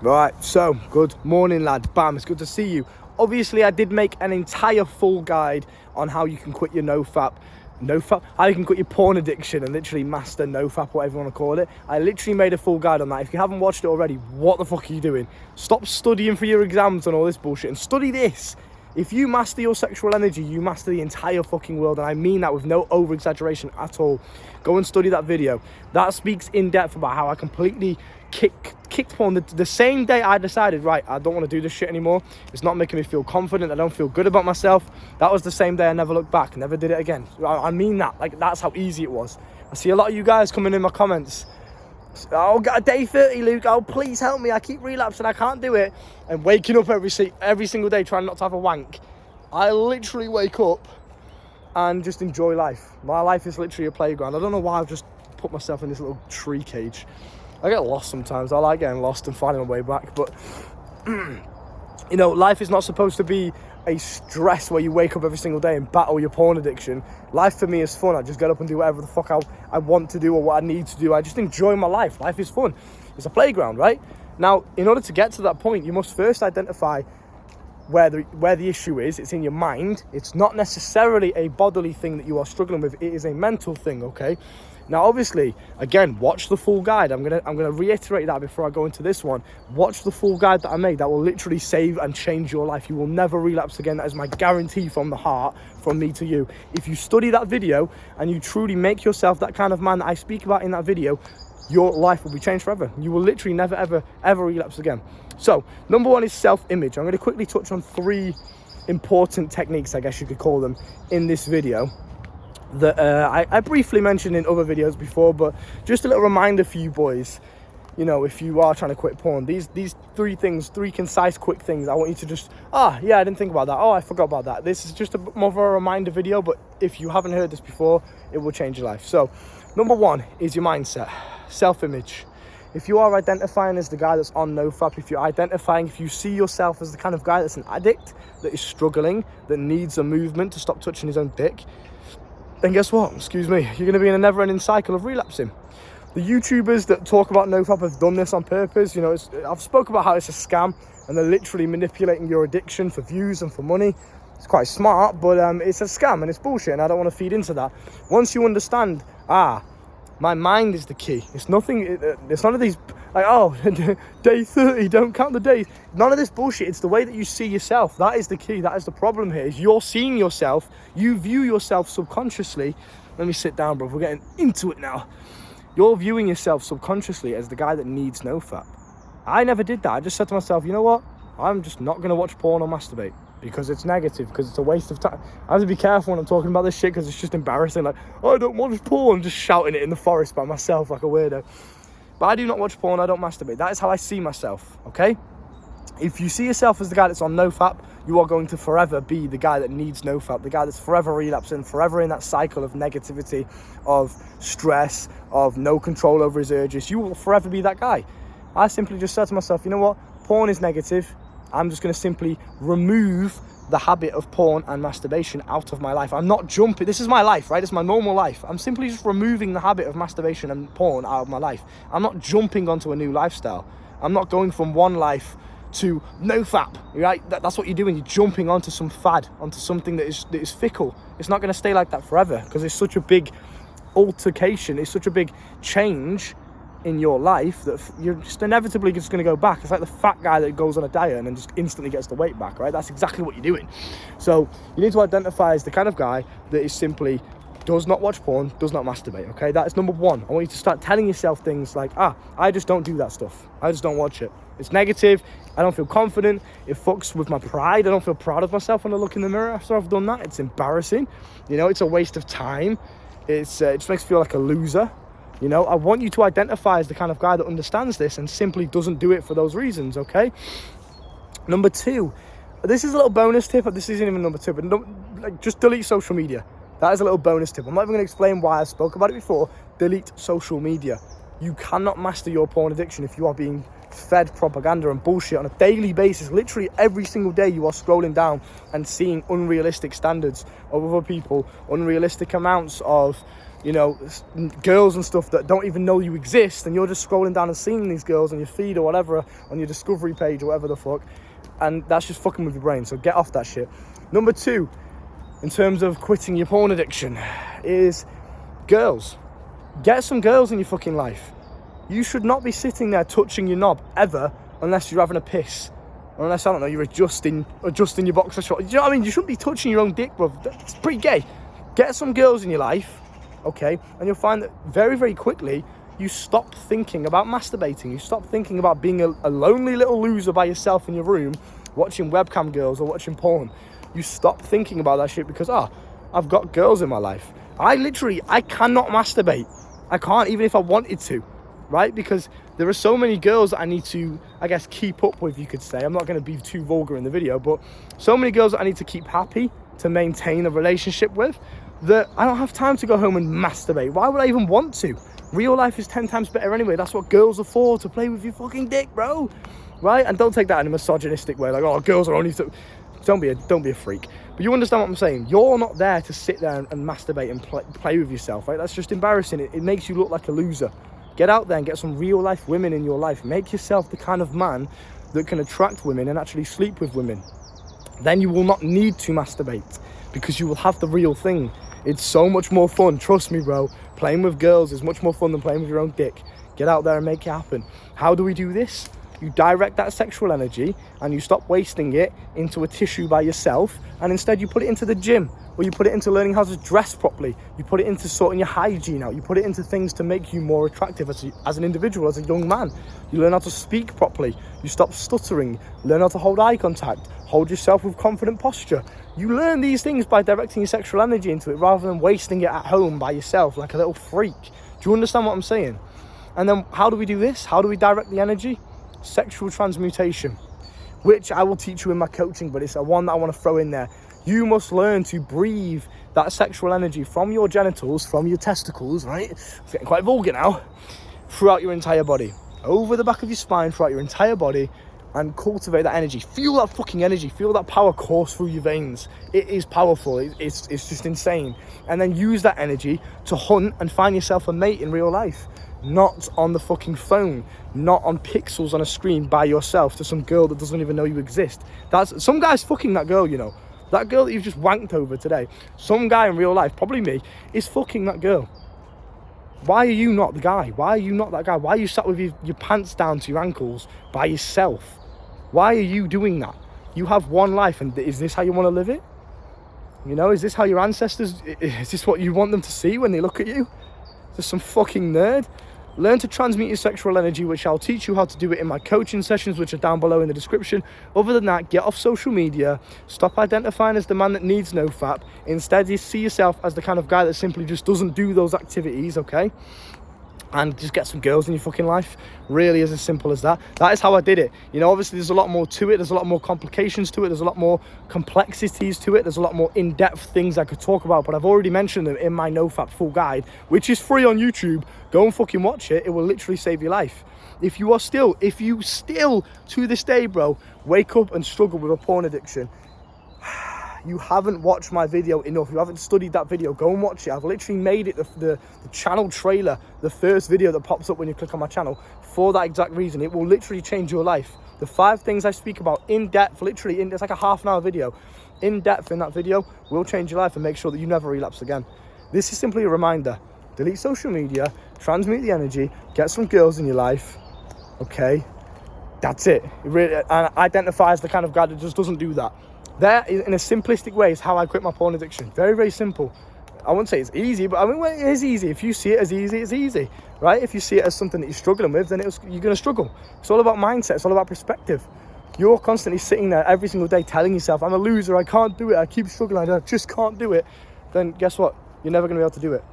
Right, so good morning, lad. Bam, it's good to see you. Obviously, I did make an entire full guide on how you can quit your how you can quit your porn addiction and literally master nofap, whatever you want to call it. I literally made a full guide on that. If you haven't watched it already, what the fuck are you doing? Stop studying for your exams and all this bullshit and study this. If you master your sexual energy, you master the entire fucking world, and I mean that with no over-exaggeration at all. Go and study that video. That speaks in depth about how I completely kicked porn. The same day I decided, right, I don't want to do this shit anymore. It's not making me feel confident. I don't feel good about myself. That was the same day I never looked back, never did it again. I mean that. Like, that's how easy it was. I see a lot of you guys coming in my comments. Oh, got day 30, Luke. Oh, please help me. I keep relapsing. I can't do it. And waking up every single day trying not to have a wank. I literally wake up and just enjoy life. My life is literally a playground. I don't know why I've just put myself in this little tree cage. I get lost sometimes. I like getting lost and finding my way back. But, you know, life is not supposed to be a stress where you wake up every single day and battle your porn addiction. Life for me is fun. I just get up and do whatever the fuck I want to do or what I need to do. I just enjoy my life. Life is fun. It's a playground, right? Now, in order to get to that point, you must first identify where the issue is. It's in your mind. It's not necessarily a bodily thing that you are struggling with. It is a mental thing, okay? Now, obviously, again, watch the full guide. I'm gonna reiterate that before I go into this one. Watch the full guide that I made. That will literally save and change your life. You will never relapse again. That is my guarantee from the heart, from me to you. If you study that video and you truly make yourself that kind of man that I speak about in that video, your life will be changed forever. You will literally never, ever relapse again. So, number one is self-image. I'm going to quickly touch on 3 important techniques, I guess you could call them, in this video that I briefly mentioned in other videos before, but just a little reminder for you boys. You know, if you are trying to quit porn, these 3 things, 3 concise, quick things, I want you to just, yeah, I didn't think about that. Oh, I forgot about that. This is just more of a reminder video, but if you haven't heard this before, it will change your life. So, number 1 is your mindset, self-image. If you are identifying as the guy that's on nofap, if you see yourself as the kind of guy that's an addict, that is struggling, that needs a movement to stop touching his own dick, then guess what? Excuse me, you're going to be in a never-ending cycle of relapsing. The YouTubers that talk about nofap have done this on purpose. You know, I've spoke about how it's a scam and they're literally manipulating your addiction for views and for money. It's quite smart, but it's a scam and it's bullshit, and I don't want to feed into that. Once you understand, my mind is the key. It's nothing, it's none of these, like, oh, day 30, don't count the days. None of this bullshit. It's the way that you see yourself. That is the key. That is the problem here, is you're seeing yourself. You view yourself subconsciously. Let me sit down, bro. We're getting into it now. You're viewing yourself subconsciously as the guy that needs nofap. I never did that. I just said to myself, you know what? I'm just not going to watch porn or masturbate because it's negative, because it's a waste of time. I have to be careful when I'm talking about this shit because it's just embarrassing. Like, I don't watch porn. I'm just shouting it in the forest by myself like a weirdo. But I do not watch porn. I don't masturbate. That is how I see myself, okay? If you see yourself as the guy that's on nofap, you are going to forever be the guy that needs nofap, the guy that's forever relapsing, forever in that cycle of negativity, of stress, of no control over his urges. You will forever be that guy. I simply just said to myself, you know what? Porn is negative. I'm just going to simply remove the habit of porn and masturbation out of my life. I'm not jumping. This is my life, right? It's my normal life. I'm simply just removing the habit of masturbation and porn out of my life. I'm not jumping onto a new lifestyle. I'm not going from one life to nofap, right? That's what you're doing. You're jumping onto some fad, onto something that is fickle. It's not going to stay like that forever because it's such a big altercation. It's such a big change in your life that you're just inevitably just going to go back. It's like the fat guy that goes on a diet and then just instantly gets the weight back, right? That's exactly what you're doing. So you need to identify as the kind of guy that is simply does not watch porn, does not masturbate, okay? That is number 1. I want you to start telling yourself things like, I just don't do that stuff. I just don't watch it. It's negative. I don't feel confident. It fucks with my pride. I don't feel proud of myself when I look in the mirror after I've done that. It's embarrassing. You know, it's a waste of time. It just makes me feel like a loser. You know, I want you to identify as the kind of guy that understands this and simply doesn't do it for those reasons, okay? Number 2, this is a little bonus tip. This isn't even number 2, but just delete social media. That is a little bonus tip. I'm not even going to explain why I spoke about it before. Delete social media. You cannot master your porn addiction if you are being fed propaganda and bullshit on a daily basis. Literally every single day you are scrolling down and seeing unrealistic standards of other people, unrealistic amounts of you know, girls and stuff that don't even know you exist, and you're just scrolling down and seeing these girls on your feed or whatever, on your discovery page or whatever the fuck, and that's just fucking with your brain. So get off that shit. Number 2, in terms of quitting your porn addiction, is girls. Get some girls in your fucking life. You should not be sitting there touching your knob ever, unless you're having a piss, or unless, I don't know, you're adjusting your boxer short. Do you know what I mean? You shouldn't be touching your own dick, bro. It's pretty gay. Get some girls in your life, okay, and you'll find that very, very quickly you stop thinking about masturbating. You stop thinking about being a lonely little loser by yourself in your room watching webcam girls or watching porn. You stop thinking about that shit because, I've got girls in my life. I cannot masturbate. I can't, even if I wanted to, right? Because there are so many girls that I need to, I guess, keep up with, you could say. I'm not going to be too vulgar in the video, but so many girls that I need to keep happy, to maintain a relationship with, that I don't have time to go home and masturbate. Why would I even want to? Real life is 10 times better anyway. That's what girls are for, to play with your fucking dick, bro. Right? And don't take that in a misogynistic way, like, oh, girls are only... Don't be a freak. But you understand what I'm saying. You're not there to sit there and masturbate and play with yourself, right? That's just embarrassing. It makes you look like a loser. Get out there and get some real life women in your life. Make yourself the kind of man that can attract women and actually sleep with women. Then you will not need to masturbate, because you will have the real thing. It's so much more fun. Trust me, bro. Playing with girls is much more fun than playing with your own dick. Get out there and make it happen. How do we do this? You direct that sexual energy and you stop wasting it into a tissue by yourself, and instead you put it into the gym, or you put it into learning how to dress properly. You put it into sorting your hygiene out. You put it into things to make you more attractive as an individual, as a young man. You learn how to speak properly. You stop stuttering. Learn how to hold eye contact. Hold yourself with confident posture. You learn these things by directing your sexual energy into it, rather than wasting it at home by yourself like a little freak. Do you understand what I'm saying? And then how do we do this? How do we direct the energy? Sexual transmutation, which I will teach you in my coaching, but it's a one that I want to throw in there. You must learn to breathe that sexual energy from your genitals, from your testicles, right? It's getting quite vulgar now, throughout your entire body, over the back of your spine, throughout your entire body, and cultivate that energy. Feel that fucking energy. Feel that power course through your veins. It is powerful. It's just insane. And then use that energy to hunt and find yourself a mate in real life. Not on the fucking phone, not on pixels on a screen by yourself to some girl that doesn't even know you exist. That's some guy's fucking that girl, you know. That girl that you've just wanked over today. Some guy in real life, probably me, is fucking that girl. Why are you not the guy? Why are you not that guy? Why are you sat with your pants down to your ankles by yourself? Why are you doing that? You have one life, and is this how you want to live it? You know, is this how your ancestors, is this what you want them to see when they look at you? Just some fucking nerd. Learn to transmute your sexual energy, which I'll teach you how to do it in my coaching sessions, which are down below in the description. Other than that, get off social media. Stop identifying as the man that needs no fap. Instead, you see yourself as the kind of guy that simply just doesn't do those activities, okay? And just get some girls in your fucking life. Really is as simple as that. That is how I did it. You know, obviously there's a lot more to it. There's a lot more complications to it. There's a lot more complexities to it. There's a lot more in-depth things I could talk about, but I've already mentioned them in my NoFap full guide, which is free on YouTube. Go and fucking watch it. It will literally save your life. If you still to this day, bro, wake up and struggle with a porn addiction, you haven't watched my video enough. You haven't studied that video. Go and watch it. I've literally made it the channel trailer, the first video that pops up when you click on my channel, for that exact reason. It will literally change your life. The 5 things I speak about in depth, literally, it's like a half-an-hour video. In depth in that video will change your life and make sure that you never relapse again. This is simply a reminder. Delete social media, transmute the energy, get some girls in your life, okay? That's it. And identify as the kind of guy that just doesn't do that. That, in a simplistic way, is how I quit my porn addiction. Very, very simple. I wouldn't say it's easy, but I mean, well, it is easy. If you see it as easy, it's easy, right? If you see it as something that you're struggling with, then you're going to struggle. It's all about mindset. It's all about perspective. You're constantly sitting there every single day telling yourself, I'm a loser, I can't do it, I keep struggling, I just can't do it. Then guess what? You're never going to be able to do it.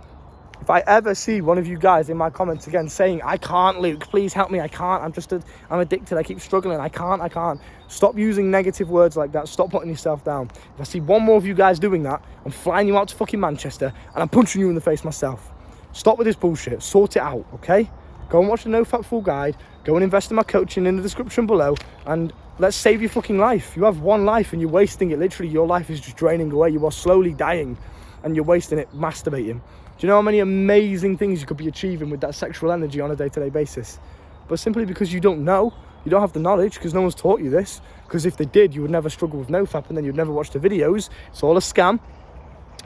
If I ever see one of you guys in my comments again saying, I can't, Luke, please help me, I can't, I'm addicted, I keep struggling, I can't. Stop using negative words like that. Stop putting yourself down. If I see one more of you guys doing that, I'm flying you out to fucking Manchester and I'm punching you in the face myself. Stop with this bullshit. Sort it out, okay? Go and watch the NoFap full guide. Go and invest in my coaching in the description below, and let's save your fucking life. You have one life and you're wasting it. Literally, your life is just draining away. You are slowly dying and you're wasting it masturbating. Do you know how many amazing things you could be achieving with that sexual energy on a day-to-day basis? But simply because you don't know, you don't have the knowledge, because no one's taught you this. Because if they did, you would never struggle with nofap, and then you'd never watch the videos. It's all a scam.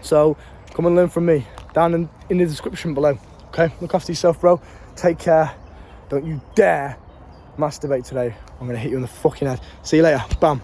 So come and learn from me down in the description below. Okay, look after yourself, bro. Take care. Don't you dare masturbate today. I'm gonna hit you in the fucking head. See you later. Bam.